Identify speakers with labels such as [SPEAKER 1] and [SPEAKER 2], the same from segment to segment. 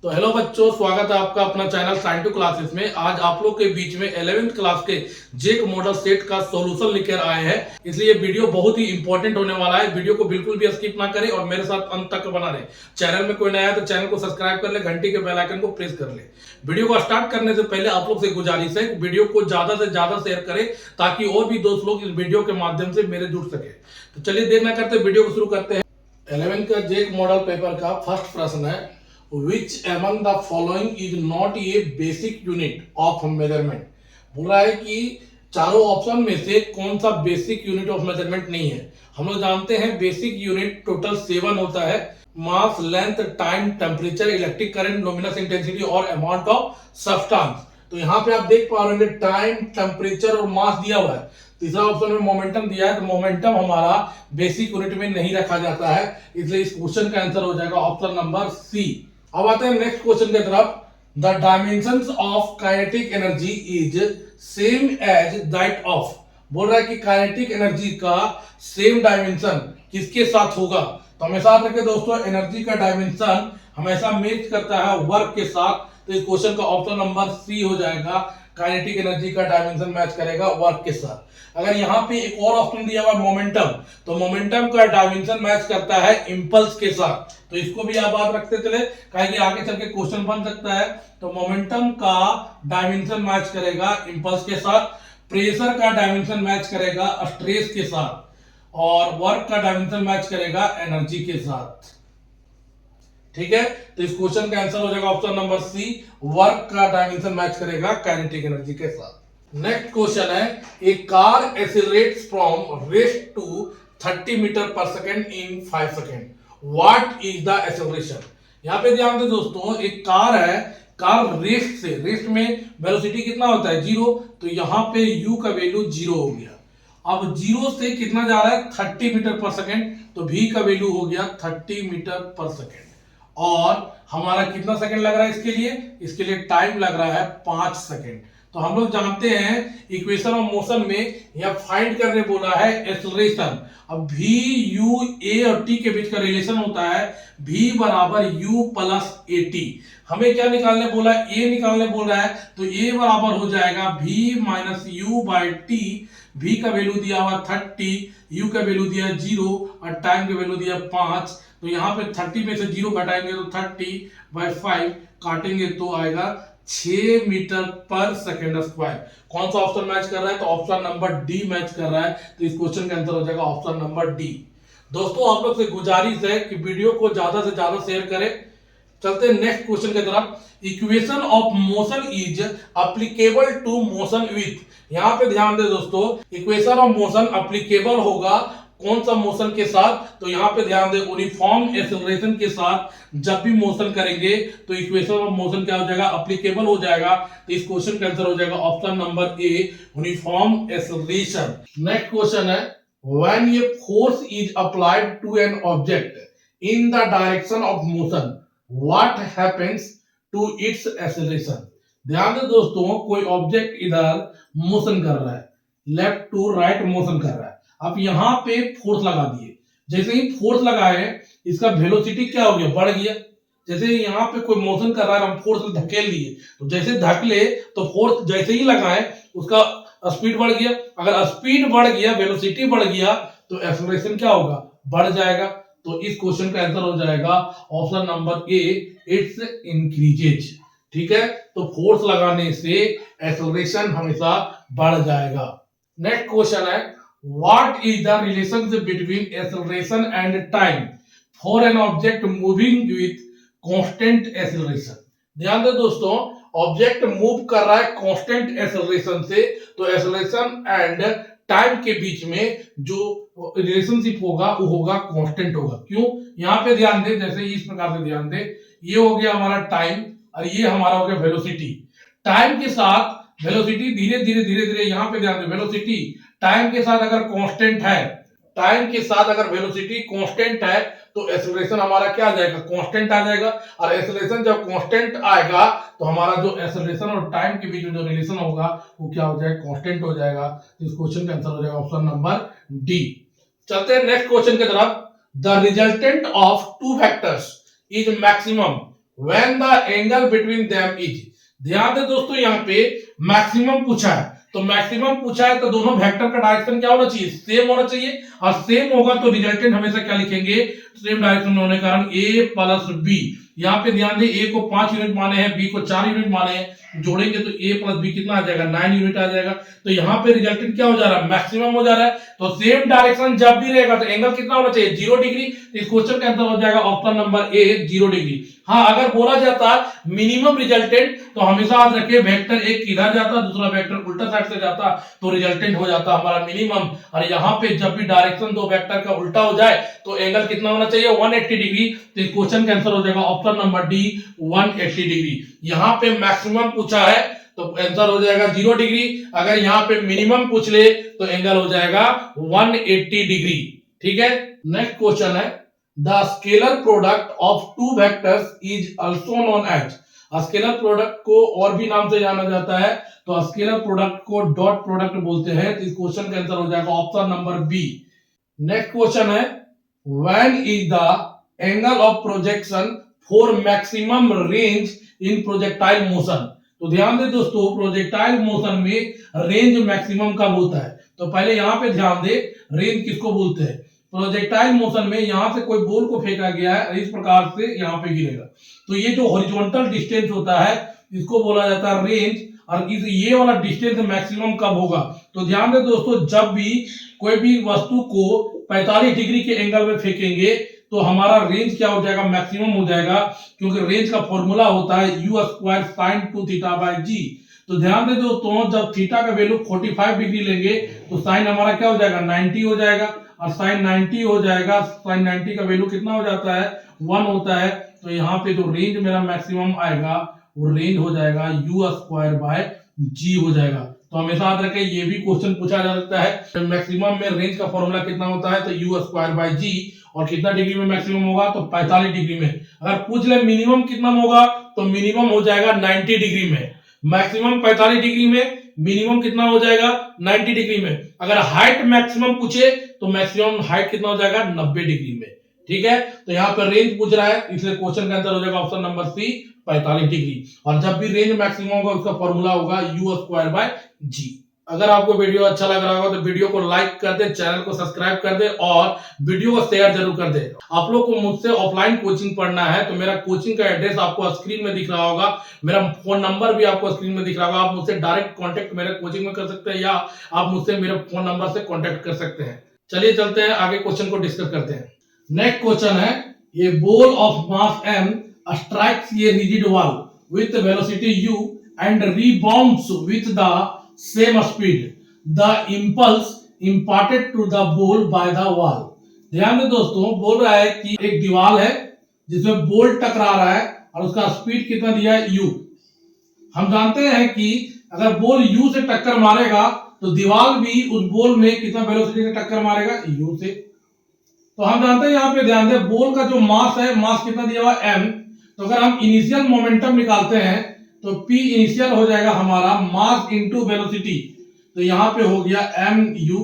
[SPEAKER 1] तो हेलो बच्चों, स्वागत है आपका अपना चैनल साइन टू क्लासेस में। आज आप लोग के बीच में 11वीं क्लास के जेक मॉडल सेट का सॉल्यूशन लेकर आए हैं। इसलिए वीडियो बहुत ही इंपॉर्टेंट होने वाला है। वीडियो को बिल्कुल भी स्किप ना करें और मेरे साथ अंत तक बना रहे। चैनल में कोई नया है तो चैनल को सब्सक्राइब कर ले, घंटी के बेल आइकन को प्रेस कर ले। वीडियो को स्टार्ट करने से पहले आप लोग से गुजारिश है वीडियो को ज्यादा से ज्यादा शेयर करें ताकि और भी दोस्त लोग इस वीडियो के माध्यम से मेरे जुड़ सके। तो चलिए देर ना करते वीडियो को शुरू करते हैं। 11 का जेक मॉडल पेपर का फर्स्ट प्रश्न है, Which among the following is not a basic unit of measurement? बोल रहा है कि चारों ऑप्शन में से कौन सा बेसिक यूनिट ऑफ मेजरमेंट नहीं है। हम लोग जानते हैं बेसिक यूनिट टोटल 7 होता है, mass, length, time, temperature, electric current, luminous intensity और अमाउंट ऑफ सब्सटेंस। तो यहाँ पे आप देख पा रहे हैं टाइम, टेम्परेचर और मास दिया हुआ है। तीसरा ऑप्शन में मोमेंटम दिया है, तो मोमेंटम हमारा बेसिक यूनिट में नहीं रखा जाता है, इसलिए इस क्वेश्चन का आंसर हो जाएगा ऑप्शन नंबर सी। अब आते हैं नेक्स्ट क्वेश्चन की तरफ। The dimensions of kinetic energy is same as that of. बोल रहा है कि काइनेटिक एनर्जी का सेम डायमेंशन किसके साथ होगा। तो हमेशा याद रखें दोस्तों, एनर्जी का डायमेंशन हमेशा मैच करता है वर्क के साथ। तो इस क्वेश्चन का ऑप्शन नंबर सी हो जाएगा, काइनेटिक एनर्जी का डायमेंशन मैच करेगा वर्क के साथ। अगर यहाँ पे एक और ऑप्शन दिया हुआ मोमेंटम, तो मोमेंटम का डायमेंशन मैच करता है इंपल्स के साथ। तो इसको भी आप याद रखते चले, कहेंगे आगे चल के क्वेश्चन बन सकता है। तो मोमेंटम का डायमेंशन मैच करेगा इंपल्स के साथ, प्रेशर का डायमेंशन मैच करेगा स्ट्रेस के साथ, और वर्क का डायमेंशन मैच करेगा एनर्जी के साथ। ठीक है, तो इस क्वेश्चन का आंसर हो जाएगा ऑप्शन नंबर सी, वर्क का डायमेंशन मैच करेगा काइनेटिक एनर्जी के साथ। नेक्स्ट क्वेश्चन है, a car accelerates from rest to 30 metre पर second in 5 second. What is the acceleration. यहां पे ध्यान दें दोस्तों, एक कार है, कार रेस्ट से, रेस्ट में वेलोसिटी कितना होता है 0, तो यहां पे u का वैल्यू 0 हो गया। अब 0 से कितना जा रहा है 30 मीटर पर सेकेंड, तो v का वैल्यू हो गया 30 मीटर पर सेकेंड। और हमारा कितना सेकंड लग रहा है इसके लिए टाइम लग रहा है 5 सेकंड। तो हम लोग जानते हैं इक्वेशन ऑफ मोशन में यह फाइंड करने बोला है एक्सेलरेशन। अब v u a और t के बीच का रिलेशन होता है v बराबर u प्लस a t। हमें क्या निकालने बोला है, a निकालने बोल रहा है, तो a बराबर हो जाएगा v minus you by T. v का वैल्यू दिया हुआ 30, u का वैल्यू दिया 0 और टाइम का वैल्यू दिया 5। तो यहाँ पे 30 में से 0 घटाएंगे तो 30/5 काटेंगे तो आएगा 6 मीटर पर सेकेंड स्क्वायर। कौन सा ऑप्शन मैच कर रहा है, तो ऑप्शन नंबर डी मैच कर रहा है। तो इस क्वेश्चन का आंसर हो जाएगा ऑप्शन नंबर डी। दोस्तों आप लोग से गुजारिश है कि वीडियो को ज्यादा से ज्यादा शेयर करें। चलते हैं नेक्स्ट क्वेश्चन की तरफ। Equation of motion is applicable to motion with. यहां पे ध्यान दे दोस्तों, इक्वेशन ऑफ मोशन अप्लीकेबल होगा कौन सा मोशन के साथ, तो यहां पे ध्यान दे यूनिफॉर्म एक्सेलरेशन के साथ जब भी मोशन करेंगे तो इक्वेशन ऑफ मोशन क्या हो जाएगा, अप्लीकेबल हो जाएगा। तो इस क्वेश्चन का आंसर हो जाएगा option number A, uniform acceleration. Next question है, when a force is applied to an object in the direction of motion what happens to its acceleration. ध्यान दे दोस्तों, कोई ऑब्जेक्ट इधर मोशन कर रहा है, लेफ्ट टू राइट मोशन कर रहा है। अब यहां पे फोर्स लगा दिए, जैसे ही फोर्स लगाए इसका वेलोसिटी क्या हो गया, बढ़ गया। जैसे यहां पे कोई मोशन कर रहा है, हम फोर्स धकेल दिए, तो जैसे धकेले तो फोर्स जैसे ही लगाए उसका स्पीड बढ़ गया। अगर स्पीड बढ़ गया, वेलोसिटी बढ़ गया, तो एक्सेलरेशन क्या होगा, बढ़ जाएगा। तो इस क्वेश्चन का आंसर हो जाएगा option number A, it's increases. ठीक है, तो फोर्स लगाने से एक्सेलरेशन हमेशा बढ़ जाएगा। नेक्स्ट क्वेश्चन है, what is the relationship between acceleration and time for an object moving with constant acceleration। ध्यान दे दोस्तों, ऑब्जेक्ट मूव कर रहा है कांस्टेंट एक्सेलरेशन से, तो एक्सेलरेशन एंड टाइम के बीच में जो रिलेशनशिप होगा वो होगा कांस्टेंट होगा। क्यों, यहां पे ध्यान दे, जैसे इस प्रकार से ध्यान दे, ये हो गया हमारा टाइम और ये हमारा हो गया वेलोसिटी। टाइम के साथ वेलोसिटी धीरे धीरे धीरे धीरे, यहां पे ध्यान दे, वेलोसिटी टाइम के साथ अगर कांस्टेंट है, टाइम के साथ अगर वेलोसिटी कांस्टेंट है, तो एक्सेलरेशन हमारा क्या आ जाएगा, कांस्टेंट आ जाएगा। और एक्सेलरेशन जब कांस्टेंट आएगा तो हमारा जो एक्सेलरेशन और टाइम के बीच में जो रिलेशन होगा वो क्या हो जाएगा, कांस्टेंट हो जाएगा। तो इस क्वेश्चन का आंसर हो जाएगा ऑप्शन नंबर डी। चलते हैं नेक्स्ट क्वेश्चन की तरफ। The resultant of two vectors is maximum when the angle between them is. ध्यान दे दोस्तों, यहाँ पे मैक्सिमम पूछा है, तो मैक्सिमम पूछा है तो दोनों वेक्टर का डायरेक्शन क्या होना चाहिए, सेम होना चाहिए। और सेम होगा तो रिजल्टेंट हमेशा क्या लिखेंगे, सेम डायरेक्शन में होने के कारण ए प्लस बी। यहाँ पे ध्यान दे, ए को 5 यूनिट माने हैं, बी को 4 यूनिट माने हैं, जोड़ेंगे तो ए प्लस बी कितना आ जाएगा, 9 यूनिट आ जाएगा। तो यहाँ पे रिजल्टेंट क्या हो जा रहा है, मैक्सिमम हो जा रहा है। तो सेम डायरेक्शन जब भी रहेगा तो एंगल कितना होना चाहिए, 0 डिग्री। इस क्वेश्चन का आंसर हो जाएगा ऑप्शन नंबर ए, 0 डिग्री। हाँ, अगर बोला जाता मिनिमम रिजल्टेंट तो हमेशा याद रखिए, वेक्टर एक किधर जाता, दूसरा वेक्टर उल्टा साइड से जाता, तो रिजल्टेंट हो जाता हमारा मिनिमम। और यहाँ पे जब भी डायरेक्शन दो वेक्टर का उल्टा हो जाए तो एंगल कितना होना चाहिए, 180 डिग्री। तो इस क्वेश्चन का आंसर हो जाएगा ऑप्शन नंबर डी, 180 डिग्री। यहाँ पे मैक्सिमम पूछा है तो आंसर हो जाएगा 0 डिग्री। अगर यहाँ पे मिनिमम पूछ ले तो एंगल हो जाएगा 180 डिग्री। ठीक है, नेक्स्ट क्वेश्चन है, the scalar product of two vectors is also known as. Scalar product को और भी नाम से जाना जाता है, तो स्केलर प्रोडक्ट को डॉट प्रोडक्ट बोलते हैं। तो इस क्वेश्चन का आंसर हो जाएगा option number B. Next question है, when is the angle of projection for maximum range in projectile motion. तो ध्यान दे दोस्तों, प्रोजेक्टाइल मोशन में रेंज मैक्सिमम कब होता है, तो पहले यहां पे ध्यान दे, रेंज किसको बोलते हैं। प्रोजेक्टाइल मोशन में यहां से कोई बॉल को फेंका गया है, इस प्रकार से यहां पे गिरेगा, तो ये जो हॉरिजॉन्टल डिस्टेंस होता है इसको बोला जाता है रेंज। और इस ये वाला डिस्टेंस मैक्सिमम कब होगा, तो ध्यान दे दोस्तों, जब भी कोई भी वस्तु को 45 डिग्री के एंगल में फेंकेंगे तो हमारा रेंज क्या हो जाएगा, मैक्सिमम हो जाएगा। क्योंकि रेंज का फॉर्मूला होता है u square sine 2 theta by G. तो ध्यान दे दोस्तों, जब थीटा का वैल्यू 45 डिग्री लेंगे तो साइन हमारा क्या हो जाएगा, 90 हो जाएगा। और साइन 90 हो जाएगा, साइन 90 का वैल्यू कितना हो जाता है, 1 होता है। तो यहाँ पे जो रेंज मेरा मैक्सिमम आएगा वो रेंज हो जाएगा u स्क्वायर बाय जी हो जाएगा। तो हमेशा याद रखें, ये भी क्वेश्चन पूछा जा सकता है, मैक्सिमम में रेंज का फॉर्मूला कितना होता है, तो u स्क्वायर बाय जी। और कितना डिग्री में मैक्सिमम होगा, तो 45 डिग्री में। अगर पूछ ले मिनिमम कितना होगा, तो मिनिमम हो जाएगा 90 डिग्री में। मैक्सिमम 45 डिग्री में, मिनिमम कितना हो जाएगा, 90 डिग्री में। अगर हाइट मैक्सिमम पूछे तो मैक्सिमम हाइट कितना हो जाएगा, 90 डिग्री में। ठीक है, तो यहाँ पर रेंज पूछ रहा है, इसलिए क्वेश्चन का आंसर हो जाएगा ऑप्शन नंबर सी, 45 डिग्री। और जब भी रेंज मैक्सिमम होगा उसका फॉर्मूला होगा u स्क्वायर बाय जी। अगर आपको वीडियो अच्छा लग रहा होगा तो वीडियो को लाइक कर दे, चैनल को सब्सक्राइब कर दे और वीडियो को शेयर जरूर कर दे। आप लोग को मुझसे ऑफलाइन कोचिंग पढ़ना है तो मेरा कोचिंग का एड्रेस आपको स्क्रीन में दिख रहा होगा, मेरा फोन नंबर भी आपको स्क्रीन में दिख रहा होगा। आप मुझसे डायरेक्ट कांटेक्ट मेरे कोचिंग में कर सकते हैं या आप मुझसे मेरे फोन नंबर से कांटेक्ट कर सकते हैं। चलिए चलते हैं आगे, क्वेश्चन को डिस्कस करते हैं। नेक्स्ट क्वेश्चन है, ये ball of mass m strikes a rigid wall with velocity u and rebounds with the same speed. The impulse imparted to the ball by the wall. ध्यान दे दोस्तों, बोल रहा है कि एक दीवार है जिसमें बॉल टकरा रहा है और उसका स्पीड कितना दिया है, u। हम जानते हैं कि अगर बॉल u से टक्कर मारेगा तो दीवार भी उस बॉल में कितना वेलोसिटी से टक्कर मारेगा, u से। तो हम जानते हैं, यहाँ पे ध्यान दे, बॉल का जो मास है, मास कितना दिया हुआ m। तो अगर हम इनिशियल मोमेंटम निकालते हैं तो p इनिशियल हो जाएगा हमारा मास इनटू वेलोसिटी, तो यहाँ पे हो गया mu।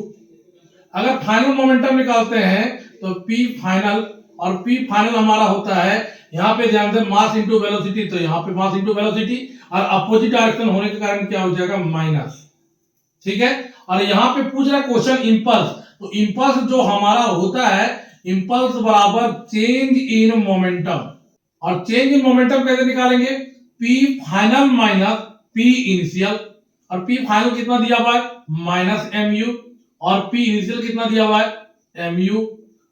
[SPEAKER 1] अगर फाइनल मोमेंटम निकालते हैं तो p फाइनल, और p फाइनल हमारा होता है, यहाँ पे ध्यान दे, मास इनटू वेलोसिटी, तो यहाँ पे मास इनटू वेलोसिटी, और अपोजिट डायरेक्शन होने के कारण क्या हो जाएगा, माइनस। ठीक है, और यहाँ पे पूछ रहा है क्वेश्चन इंपल्स, तो इंपल्स जो हमारा होता है, इंपल्स बराबर चेंज इन मोमेंटम। और चेंज इन मोमेंटम कैसे निकालेंगे, p final minus p initial, और p फाइनल कितना दिया हुआ है, माइनस mu, और p इनिशियल कितना दिया हुआ है, mu।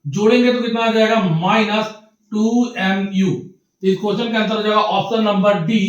[SPEAKER 1] जोड़ेंगे तो कितना आ जाएगा, माइनस 2mu। इस क्वेश्चन का आंसर हो जाएगा option number D,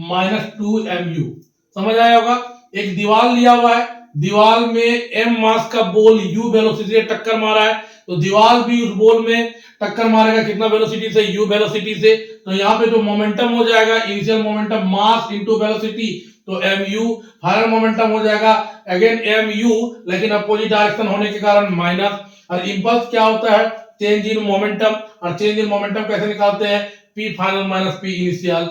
[SPEAKER 1] minus 2mu। समझ आया होगा, एक दीवार लिया हुआ है, दीवार में m मास का बॉल u वेलोसिटी से टक्कर मारा है, तो दीवार भी उस बॉल में टक्कर मारेगा कितना वेलोसिटी से, u वेलोसिटी से। तो यहाँ पे जो मोमेंटम हो जाएगा, initial momentum mass into velocity, तो mu। फाइनल मोमेंटम हो जाएगा अगेन mu, लेकिन अपोजिट डायरेक्शन होने के कारण माइनस। और इंपल्स क्या होता है, चेंज इन मोमेंटम, और चेंज इन मोमेंटम कैसे निकालते हैं, p final minus p initial,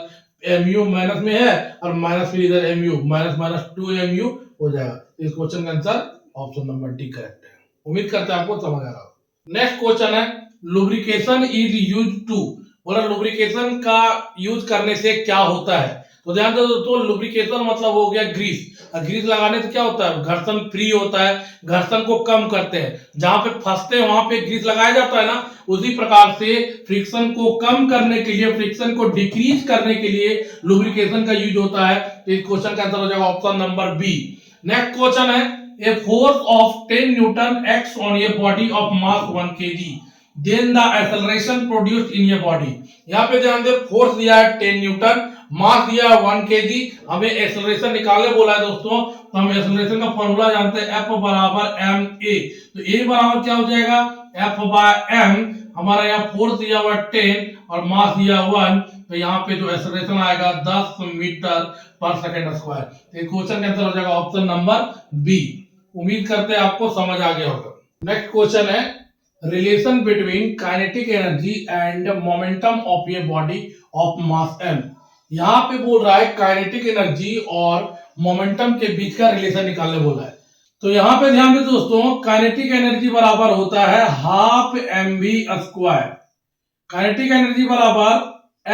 [SPEAKER 1] mu minus में है और माइनस फिर इधर mu, माइनस माइनस 2mu हो जाएगा। इस क्वेश्चन का answer option number D correct है। उम्मीद करते हैं आपको समझ आ रहा हो। नेक्स्ट क्वेश्चन है, लुब्रिकेशन इज यूज्ड टू। बोला लुब्रिकेशन का यूज करने से क्या होता है। तो ध्यान दो दोस्तों, लुब्रिकेशन मतलब हो गया ग्रीस। ग्रीस लगाने से क्या होता है, घर्षण फ्री होता है, घर्षण को कम करते हैं। जहां पे फंसते हैं वहां पे ग्रीस लगाया जाता है ना, उसी प्रकार से फ्रिक्शन को कम करने के लिए, फ्रिक्शन को डिक्रीज करने के लिए लुब्रिकेशन का यूज होता है। तो इस क्वेश्चन का आंसर हो जाएगा option number B. Next question है, a force of 10 newton act on a body of mass 1 kg, then the acceleration produced in your body. यहाँ पे ध्यान दे, फोर्स दिया है 10 न्यूटन, मास दिया है 1 kg, हमें एक्सेलरेशन निकालने बोला है दोस्तों। तो हम एक्सेलरेशन का फॉर्मूला जानते हैं, F बराबर ma। तो A बराबर क्या हो जाएगा, F बाय m। हमारा यहाँ फोर्स दिया हुआ 10 और मास दिया 1, तो यहाँ पे जो एक्सेलरेशन आएगा 10 मीटर पर सेकेंड स्क्वायर। तो क्वेश्चन का आंसर हो जाएगा ऑप्शन नंबर बी। उम्मीद करते हैं आपको समझ आ गया होगा। नेक्स्ट क्वेश्चन है, relation between kinetic energy and momentum of A body of mass m। यहाँ पे बोल रहा है काइनेटिक एनर्जी और मोमेंटम के बीच का रिलेशन निकालने बोला है। तो यहाँ पे ध्यान दे दोस्तों, काइनेटिक एनर्जी बराबर होता है half mv square. Kinetic energy बराबर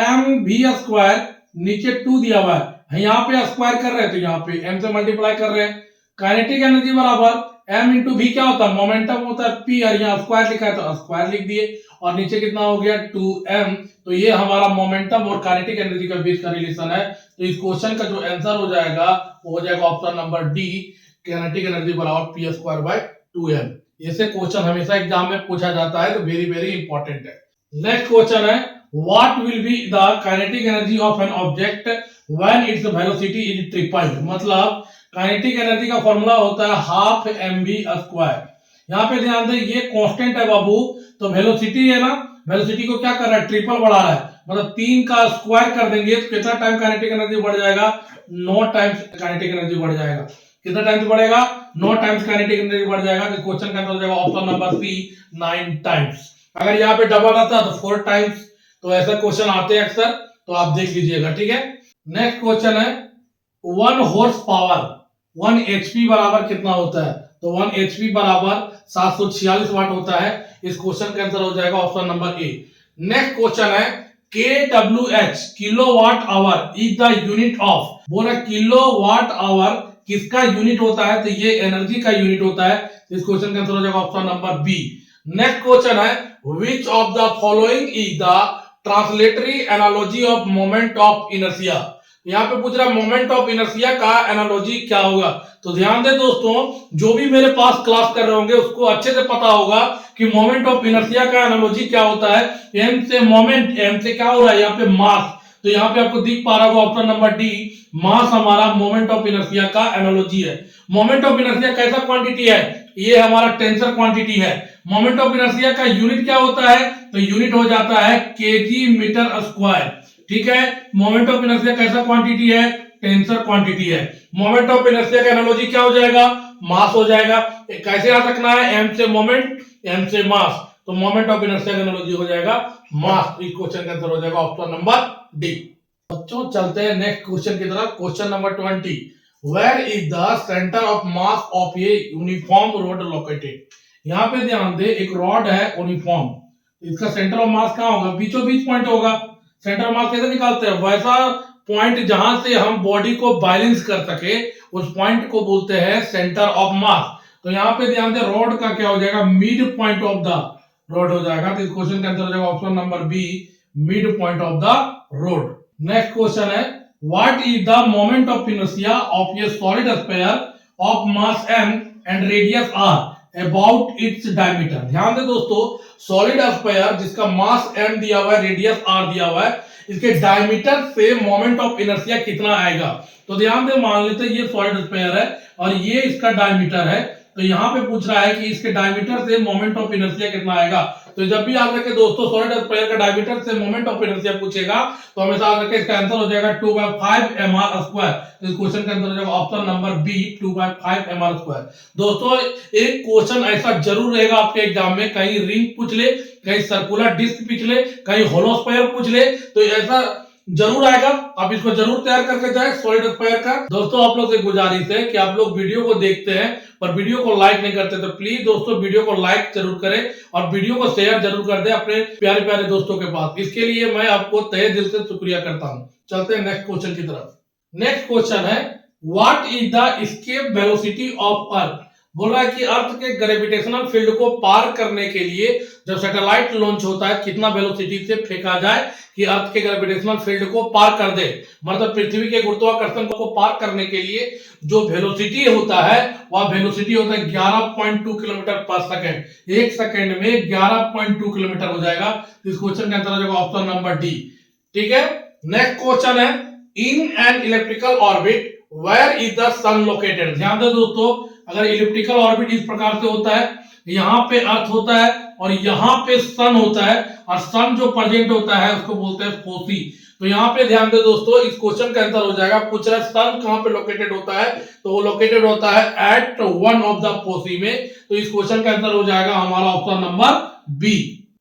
[SPEAKER 1] mv स्क्वायर, नीचे 2 दिया हुआ है, यहाँ पे स्क्वायर कर रहे हैं तो यहाँ पे m से मल्टीप्लाई कर रहे हैं। काइनेटिक एनर्जी बराबर m इंटू v क्या होता है, मोमेंटम होता है p, और यहाँ स्क्वायर लिखा है तो स्क्वायर लिख दिए, और नीचे कितना हो गया 2m। तो ये हमारा मोमेंटम और काइनेटिक एनर्जी के बीच का रिलेशन है। तो इस क्वेश्चन का जो आंसर हो जाएगा वो हो जाएगा option number D, kinetic energy बराबर p स्क्वायर बाय 2m। ऐसे क्वेश्चन हमेशा एग्जाम में पूछा जाता है, तो वेरी वेरी इंपॉर्टेंट है। नेक्स्ट क्वेश्चन है, what will be the kinetic energy of an object when its velocity is tripled. मतलब काइनेटिक एनर्जी का फॉर्मूला होता है हाफ mv स्क्वायर। यहाँ पे ध्यान दें, ये कांस्टेंट है बाबू, तो वेलोसिटी है ना, वेलोसिटी को क्या कर रहा है, ट्रिपल बढ़ा रहा है, मतलब 3 का स्क्वायर कर देंगे तो कितना टाइम काइनेटिक एनर्जी बढ़ जाएगा, 9 टाइम्स काइनेटिक एनर्जी बढ़ जाएगा। कितना टाइम्स बढ़ेगा, 9 टाइम्स काइनेटिक एनर्जी बढ़ जाएगा। तो क्वेश्चन का आंसर हो जाएगा ऑप्शन नंबर सी, 9 टाइम्स। अगर यहाँ पे डबल आता तो 4 टाइम्स। तो ऐसा क्वेश्चन आते हैं अक्सर, तो आप देख लीजिएगा, ठीक है। नेक्स्ट क्वेश्चन है, 1 हॉर्स पावर 1 HP बराबर कितना होता है। तो 1 HP बराबर 746 वाट होता है। इस क्वेश्चन का आंसर हो जाएगा ऑप्शन नंबर ए। नेक्स्ट क्वेश्चन है, kWh kilowatt hour is the unit of. बोला किलोवाट आवर किसका यूनिट होता है, तो ये एनर्जी का यूनिट होता है। इस क्वेश्चन का आंसर हो जाएगा option number B. Next question है, which of the following is the translatory analogy of moment of inertia. यहाँ पे पूछ रहा है मोमेंट ऑफ इनर्शिया का एनालॉजी क्या होगा। तो ध्यान दे दोस्तों, जो भी मेरे पास क्लास कर रहे होंगे उसको अच्छे से पता होगा कि मोमेंट ऑफ इनर्शिया का एनालॉजी क्या होता है। एम से मोमेंट, एम से क्या हो रहा है यहाँ पे मास, तो यहाँ पे आपको दिख पा रहा होगा ऑप्शन नंबर डी, मास हमारा मोमेंट ऑफ इनर्शिया का एनालॉजी है। मोमेंट ऑफ इनर्शिया कैसा क्वांटिटी है, ये हमारा टेंसर क्वांटिटी है। मोमेंट ऑफ इनर्शिया का यूनिट क्या होता है, तो यूनिट हो जाता है केजी मीटर स्क्वायर, ठीक है। मोमेंट ऑफ इनर्शिया कैसा क्वांटिटी है, टेंसर क्वांटिटी है। मोमेंट ऑफ इनर्शिया का एनालॉजी क्या हो जाएगा, मास हो जाएगा। कैसे याद रखना है, एम से मोमेंट, एम से मास, तो मोमेंट ऑफ इनर्शिया का एनालॉजी हो जाएगा मास। इस क्वेश्चन का आंसर हो जाएगा ऑप्शन नंबर डी। बच्चों चलते हैं नेक्स्ट क्वेश्चन की तरफ। Question number 20, where is the centre of mass of a uniform rod located. यहाँ पे ध्यान दे, एक रॉड है यूनिफॉर्म, इसका सेंटर ऑफ मास कहाँ होगा, बीचों बीच पॉइंट होगा। सेंटर ऑफ मास कैसे निकालते हैं, वैसा पॉइंट जहां से हम बॉडी को बैलेंस कर सके, उस पॉइंट को बोलते हैं सेंटर ऑफ मास। तो यहाँ पे ध्यान दे, रोड का क्या हो जाएगा, mid point of the road हो जाएगा। तो इस क्वेश्चन का आंसर हो जाएगा option number B, mid point of the road. Next question है, what is the moment of inertia of a solid sphere of mass m and radius r about its diameter. ध्यान दे दोस्तों, solid sphere जिसका मास m दिया हुआ है, radius r दिया हुआ है, इसके डायमीटर से मोमेंट ऑफ इनर्शिया कितना आएगा। तो ध्यान दे, मान लेते हैं ये सॉलिड स्फीयर है और ये इसका डायमीटर है। तो यहाँ पे पूछ रहा है कि इसके डायमीटर से मोमेंट ऑफ इनर्शिया कितना आएगा। तो जब भी याद रखें दोस्तों, सॉलिड स्फीयर का डायमीटर से मोमेंट ऑफ इनर्शिया पूछेगा तो हमेशा याद रखें इसका आंसर हो जाएगा 2/5 mr स्क्वायर। इस क्वेश्चन का आंसर हो जाएगा option number B, 2/5 mr square. दोस्तों एक क्वेश्चन ऐसा जरूर रहेगा आपके एग्जाम में, कहीं रिंग पूछ ले, कहीं सर्कुलर डिस्क पूछ ले, कहीं होलो स्फीयर पूछ ले, तो ऐसा जरूर आएगा। आप इसको जरूर तैयार करके जाए सॉलिड एस्पायर का। दोस्तों आप लोग से गुजारिश है कि आप लोग वीडियो को देखते हैं पर वीडियो को लाइक नहीं करते, तो प्लीज दोस्तों वीडियो को लाइक जरूर करें और वीडियो को शेयर जरूर कर दें अपने प्यारे प्यारे दोस्तों के पास। इसके लिए मैं आपको तहे दिल से शुक्रिया करता हूं। चलते हैं नेक्स्ट क्वेश्चन की तरफ। नेक्स्ट क्वेश्चन है what is the escape velocity of earth. बोल रहा है कि अर्थ के ग्रेविटेशनल फील्ड को पार करने के लिए जब सैटेलाइट लॉन्च होता है कितना वेलोसिटी से फेंका जाए कि अर्थ के ग्रेविटेशनल फील्ड को पार कर दे। मतलब पृथ्वी के गुरुत्वाकर्षण को पार करने के लिए जो वेलोसिटी होता है वह वेलोसिटी होता है 11.2 किलोमीटर पर सेकंड। एक सेकंड में 11.2 किलोमीटर हो जाएगा। इस क्वेश्चन का आंसर हो जाएगा ऑप्शन नंबर डी। ठीक है। नेक्स्ट क्वेश्चन है in an electrical orbit where is the sun located. ध्यान दे दोस्तों, अगर इलिप्टिकल ऑर्बिट इस प्रकार से होता है, यहाँ पे अर्थ होता है और यहाँ पे सन होता है और सन जो प्रेजेंट होता है उसको बोलते हैं फोसी। तो यहाँ पे ध्यान दे दोस्तों, इस क्वेश्चन का आंसर हो जाएगा, पूछ रहा है सन कहाँ पे लोकेटेड होता है, तो वो लोकेटेड होता है at one of the foci में। तो इस क्वेश्चन का आंसर हो जाएगा हमारा option number B.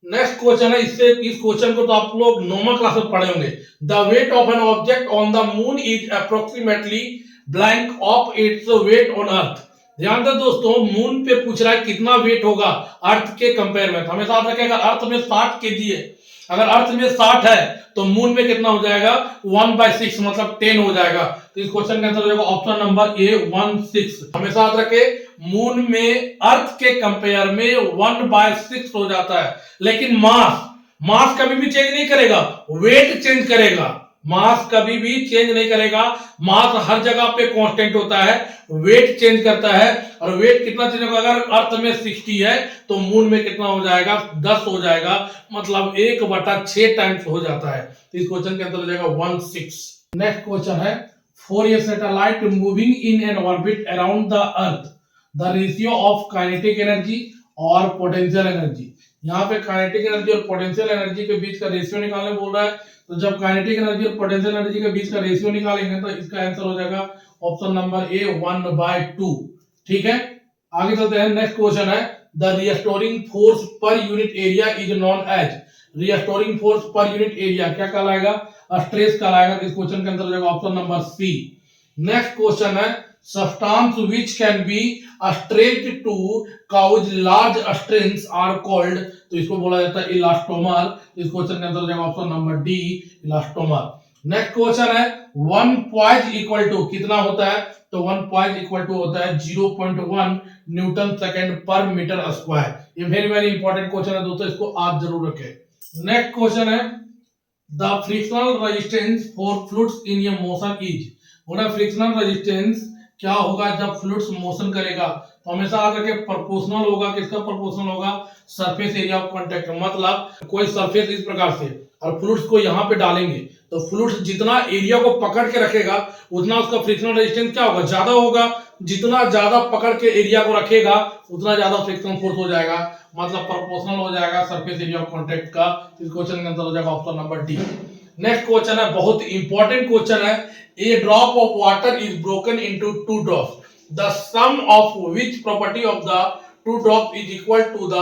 [SPEAKER 1] Next question है, इस क्वेश्चन को तो आप लोग नॉर्मल क्लास में पढ़े होंगे। The weight of an object on the moon is approximately blank of its weight on earth. ध्यान दे दोस्तों, मून पे पूछ रहा है कितना वेट होगा अर्थ के कंपेयर में। हमें याद रखें अगर अर्थ में 60 केजी है, अगर अर्थ में 60 है तो मून में कितना हो जाएगा 1/6 मतलब 10 हो जाएगा। तो इस क्वेश्चन का आंसर हो जाएगा ऑप्शन नंबर ए 16। हमेशा याद रखें मून में अर्थ के कंपेयर में 1/6 हो जाता है, लेकिन मास कभी भी चेंज नहीं करेगा, वेट चेंज करेगा। मास कभी भी चेंज नहीं करेगा, मास हर जगह पे कांस्टेंट होता है, वेट चेंज करता है। और वेट कितना चेंज होगा, अगर अर्थ में 60 है तो मून में कितना हो जाएगा 10 हो जाएगा, मतलब 1/6 टाइम्स हो जाता है। तो इस क्वेश्चन के अंदर हो जाएगा 16। नेक्स्ट क्वेश्चन है for a satellite moving in an orbit around the earth the ratio of kinetic energy और पोटेंशियल एनर्जी। यहाँ पे काइनेटिक एनर्जी और पोटेंशियल एनर्जी के बीच का रेशियो निकालने बोल रहा है। तो जब काइनेटिक एनर्जी और पोटेंशियल एनर्जी के बीच का रेशियो निकालेंगे तो इसका आंसर हो जाएगा ऑप्शन नंबर ए 1/2। ठीक है, आगे चलते हैं। नेक्स्ट क्वेश्चन है the restoring force per unit area is known as. Restoring force per unit area क्या कहलाएगा, स्ट्रेस कहलाएगा। इस क्वेश्चन के अंदर हो जाएगा option number C. Next question है substance which can be stretched to cause large strains are called। तो इसको बोला जाता है इलास्टोमर। इस क्वेश्चन के अंदर हो जाएगा option number D elastomer. Next question है 1 पॉइज इक्वल टू कितना होता है, तो 1 पॉइज इक्वल टू होता है 0.1 न्यूटन सेकंड पर मीटर स्क्वायर। ये वेरी वेरी इंपॉर्टेंट क्वेश्चन है दोस्तों, इसको आप जरूर रखें। नेक्स्ट क्वेश्चन है the frictional resistance for fluids in A motion is. बोला फ्रिक्शनल रेजिस्टेंस क्या होगा जब फ्लूइड्स मोशन करेगा, तो हमेशा याद रखें प्रोपोर्शनल होगा। किसका प्रोपोर्शनल होगा, सरफेस एरिया ऑफ कांटेक्ट। मतलब कोई सरफेस इस प्रकार से और फ्लूइड्स को यहाँ पे डालेंगे तो फ्लूइड्स जितना एरिया को पकड़ के रखेगा उतना उसका फ्रिक्शनल रेजिस्टेंस क्या होगा, ज्यादा होगा। जितना ज्यादा पकड़ के एरिया को रखेगा उतना ज्यादा फ्रिक्शनल फोर्स हो जाएगा, मतलब प्रोपोर्शनल हो जाएगा सरफेस एरिया ऑफ कांटेक्ट का। इस क्वेश्चन के आंसर हो जाएगा option number D. Next question है बहुत इंपॉर्टेंट क्वेश्चन है A drop of water is broken into 2 drops. The sum of which property of the 2 drops is equal to the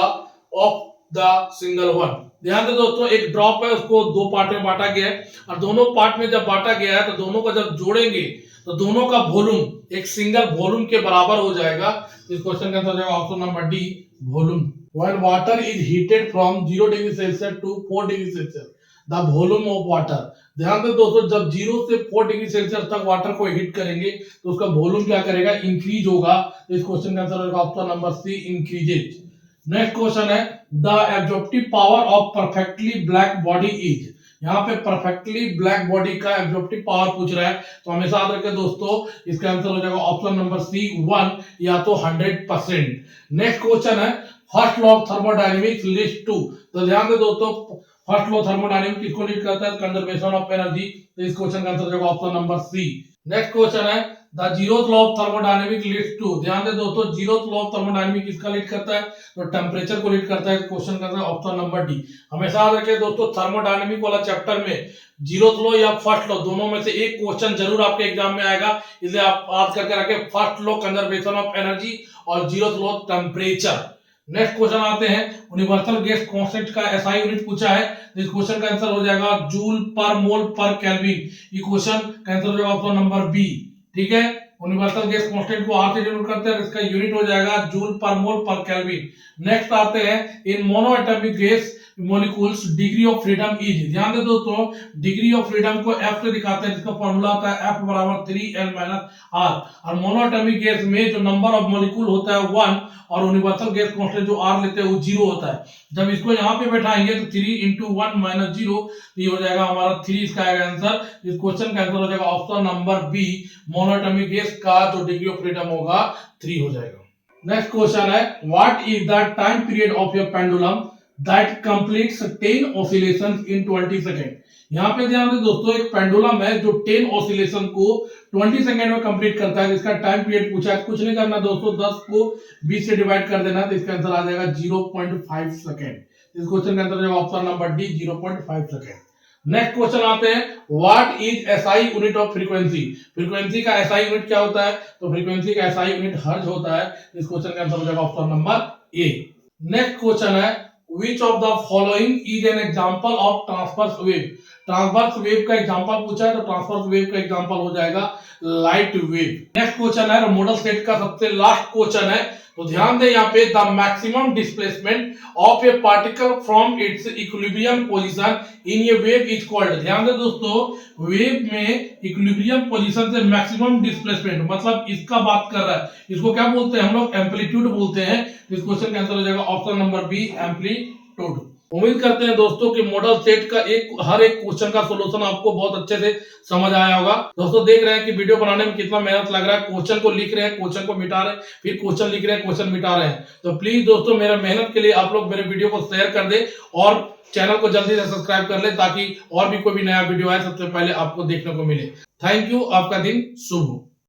[SPEAKER 1] of the single one. ध्यान दे दोस्तों, एक drop है उसको 2 part में बांटा गया है और दोनों पार्ट में जब बांटा गया है तो दोनों को जब जोड़ेंगे तो दोनों का वॉल्यूम एक सिंगल वॉल्यूम के बराबर हो जाएगा। इस क्वेश्चन का आंसर हो जाएगा option number D volume. When water is heated from 0 degree Celsius to 4 degree Celsius the volume of water. ध्यान दे दोस्तों, जब 0 से 4 डिग्री सेल्सियस तक वाटर को हीट करेंगे तो उसका वॉल्यूम क्या करेगा, इंक्रीज होगा। इस क्वेश्चन का आंसर होगा option number C increases. Next question है the absorptive power of perfectly black body is. यहाँ पे परफेक्टली ब्लैक बॉडी का एब्जॉर्प्टिव पावर पूछ रहा है, तो हमेशा याद रखें दोस्तों इसका आंसर हो जाएगा ऑप्शन नंबर सी 1 या तो 100%। नेक्स्ट क्वेश्चन है first law of thermodynamics list 2। तो ध्यान दे दोस्तों, फर्स्ट लॉ थर्मोडायनेमिक्स किसको लीड करता है, कंजर्वेशन ऑफ एनर्जी। तो इस क्वेश्चन का आंसर हो जाएगा option number C. Next question है the zeroth law of thermodynamics leads to. ध्यान दे दोस्तों, जीरोथ लॉ ऑफ थर्मोडायनेमिक्स किसका लीड करता है, तो टेम्परेचर को लीड करता है। क्वेश्चन का आंसर ऑप्शन नंबर डी। हमेशा याद रखें दोस्तों, थर्मोडायनेमिक वाला चैप्टर में जीरोथ लॉ या फर्स्ट लॉ दोनों में से एक क्वेश्चन जरूर आपके एग्जाम में आएगा, इसलिए आप याद करके रखें first law conservation of energy और zeroth law temperature. Next question आते हैं, यूनिवर्सल गैस कांस्टेंट का एसआई यूनिट पूछा है। इस क्वेश्चन का आंसर हो जाएगा जूल पर मोल पर केल्विन। ये क्वेश्चन का आंसर हो जाएगा ऑप्शन नंबर बी। ठीक है, यूनिवर्सल गैस कांस्टेंट को आर से डिनोट करते हैं, इसका यूनिट हो जाएगा जूल पर मोल पर केल्विन। नेक्स्ट आते हैं, in monoatomic gas molecules degree of freedom is. ध्यान दे दोस्तों, डिग्री ऑफ फ्रीडम को एफ से दिखाते हैं, जिसका फॉर्मूला होता है एफ बराबर 3l - r। और मोनोएटॉमिक गैस में जो नंबर ऑफ मॉलिक्यूल होता है 1 और यूनिवर्सल गैस कांस्टेंट जो r लेते हैं वो 0 होता है। जब इसको यहाँ पे बैठाएंगे तो 3 × 1 - 0 ये हो जाएगा हमारा 3, इसका आएगा आंसर। इस क्वेश्चन का आंसर हो जाएगा option number B, monoatomic gas का जो डिग्री ऑफ फ्रीडम होगा 3 हो जाएगा। नेक्स्ट क्वेश्चन है, what is the time period of your pendulum that completes 10 oscillations in 20 second. यहाँ पे ध्यान दें दोस्तों, एक पेंडुलम है जो 10 ऑसिलेशन को 20 सेकेंड में कंप्लीट करता है। इसका टाइम पीरियड पूछा है, कुछ नहीं करना दोस्तों, 10 को 20 से डिवाइड कर देना, तो इसका आंसर आ जाएगा 0.5 सेकेंड। इस क्वेश्चन का आंसर हो जाएगा option number D, 0.5 second. Next question आते हैं, what is SI unit of frequency. Frequency का एसआई यूनिट क्या होता है, तो फ्रीक्वेंसी का एसआई यूनिट हर्ट्ज होता है। इस क्वेश्चन का आंसर हो जाएगा ऑप्शन नंबर ए। नेक्स्ट क्वेश्चन है, Which of the following is an example of transverse wave? Transverse wave का एग्जांपल पूछा है, तो ट्रांसवर्स वेव का एग्जांपल हो जाएगा लाइट वेव। नेक्स्ट क्वेश्चन है, मॉडल सेट का सबसे लास्ट क्वेश्चन है, तो ध्यान दें यहाँ पे, the maximum displacement of A particle from its equilibrium position in A wave is called. ध्यान दें दोस्तों, वेव में इक्विलिब्रियम पोजीशन से मैक्सिमम डिस्प्लेसमेंट मतलब इसका बात कर रहा है, इसको क्या बोलते हैं हम लोग, एम्पलीट्यूड बोलते हैं। इस क्वेश्चन का आंसर हो जाएगा ऑप्शन नंबर बी, एम्पलीट्यूड। उम्मीद करते हैं दोस्तों कि मॉडल सेट का हर एक क्वेश्चन का सॉल्यूशन आपको बहुत अच्छे से समझ आया होगा। दोस्तों देख रहे हैं कि वीडियो बनाने में कितना मेहनत लग रहा है, क्वेश्चन को लिख रहे हैं, क्वेश्चन को मिटा रहे हैं, फिर क्वेश्चन लिख रहे हैं, क्वेश्चन मिटा रहे हैं। तो प्लीज दोस्तों, मेरे मेहनत के लिए आप लोग मेरे वीडियो को शेयर कर दे और चैनल को जल्दी से सब्सक्राइब कर ले, ताकि और भी कोई भी नया वीडियो आए सबसे पहले आपको देखने को मिले। थैंक यू, आपका दिन शुभ हो।